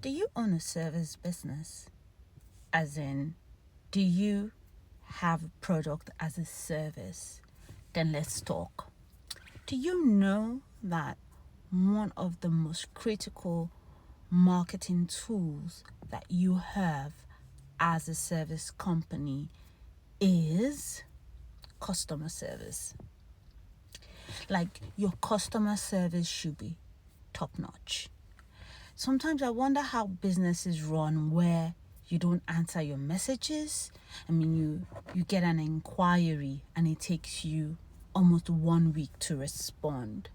Do you own a service business? As in, do you have a product as a service? Then let's talk. Do you know that one of the most critical marketing tools that you have as a service company is customer service? Like, your customer service should be top notch. Sometimes I wonder how businesses run where you don't answer your messages. I mean, you get an inquiry and it takes you almost 1 week to respond.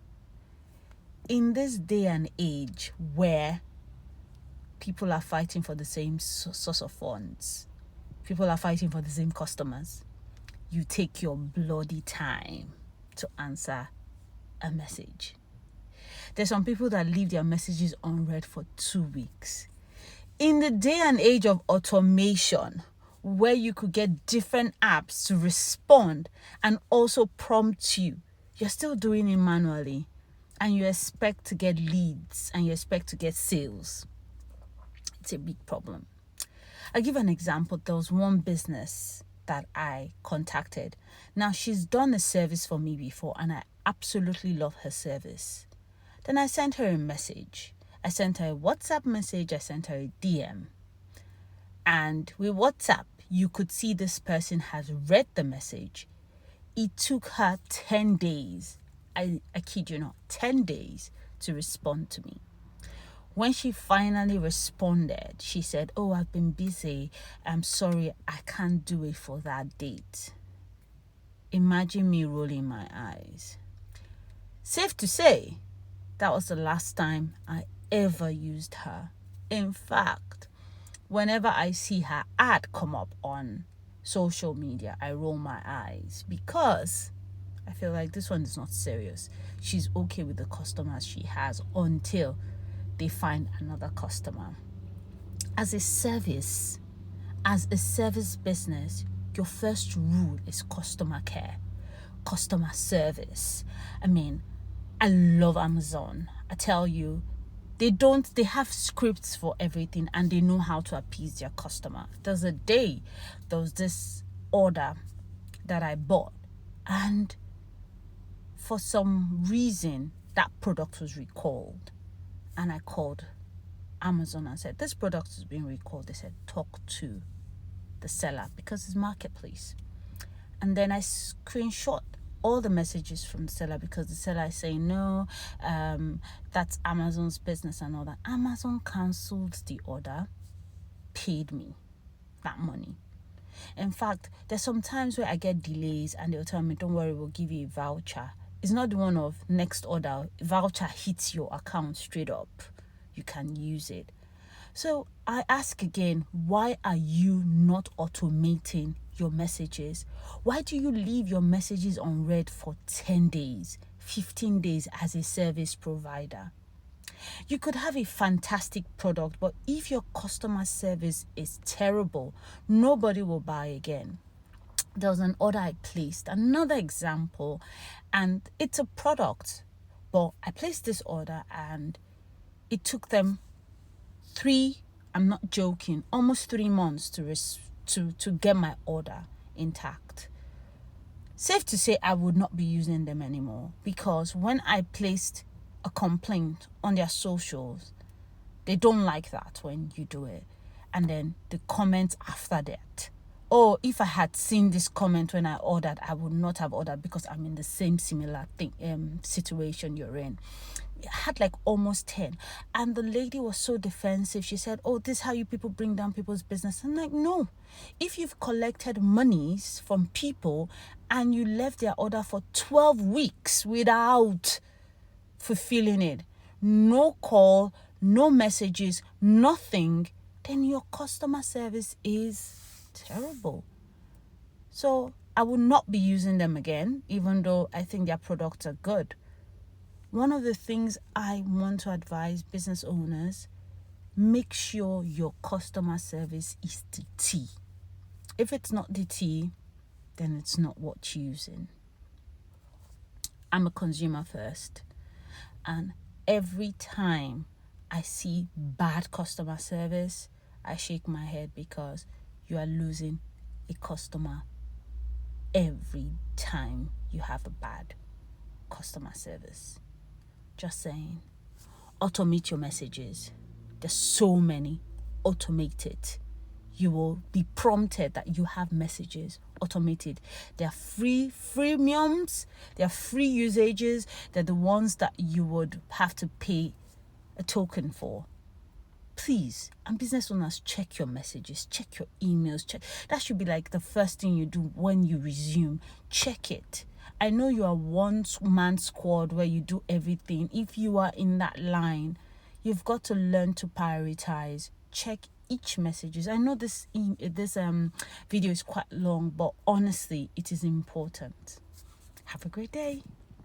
In this day and age where people are fighting for the same source of funds, people are fighting for the same customers, you take your bloody time to answer a message. There's some people that leave their messages unread for 2 weeks. In the day and age of automation, where you could get different apps to respond and also prompt you, you're still doing it manually, and you expect to get leads and you expect to get sales. It's a big problem. I'll give an example. There was one business that I contacted. Now, she's done a service for me before and I absolutely love her service. Then I sent her a message. I sent her a WhatsApp message. I sent her a DM. And with WhatsApp, you could see this person has read the message. It took her 10 days. I kid you not, 10 days to respond to me. When she finally responded, she said, "Oh, I've been busy. I'm sorry, I can't do it for that date." Imagine me rolling my eyes. Safe to say, that was the last time I ever used her. In fact, whenever I see her ad come up on social media, I roll my eyes because I feel like this one is not serious. She's okay with the customers she has until they find another customer. As a service business, your first rule is customer care, customer service. I mean, I love Amazon. I tell you, they have scripts for everything and they know how to appease their customer. There was this order that I bought, and for some reason that product was recalled. And I called Amazon and said, "This product is being recalled." They said, "Talk to the seller," because it's marketplace. And then I screenshot all the messages from the seller because the seller is saying, "No, that's Amazon's business," and all that. Amazon cancelled the order, paid me that money. In fact, there's some times where I get delays and they'll tell me, "Don't worry, we'll give you a voucher." It's not the one of next order. Voucher hits your account straight up. You can use it. So I ask again, why are you not automating your messages? Why do you leave your messages unread for 10 days, 15 days as a service provider? You could have a fantastic product, but if your customer service is terrible, nobody will buy again. There was an order I placed, another example, and it's a product, but I placed this order and it took them I'm not joking, almost 3 months to get my order intact. Safe to say I would not be using them anymore, because when I placed a complaint on their socials, they don't like that when you do it. And then the comments after that, "Oh, if I had seen this comment when I ordered, I would not have ordered because I'm in the same similar situation you're in." I had like almost 10. And the lady was so defensive. She said, "Oh, this is how you people bring down people's business." I'm like, no. If you've collected monies from people and you left their order for 12 weeks without fulfilling it, no call, no messages, nothing, then your customer service is terrible. So I will not be using them again, even though I think their products are good. One of the things I want to advise business owners, make sure your customer service is the T. If it's not the T, then it's not worth using. I'm a consumer first, and every time I see bad customer service, I shake my head, because you are losing a customer every time you have a bad customer service. Just saying. Automate your messages. There's so many. Automate it. You will be prompted that you have messages automated. They are free freemiums. They are free usages. They're the ones that you would have to pay a token for. Please, and business owners, check your messages, check your emails, check. That should be like the first thing you do when you resume. Check it. I know you are one man squad where you do everything. If you are in that line, you've got to learn to prioritize. Check each messages. I know this video is quite long, but honestly, it is important. Have a great day.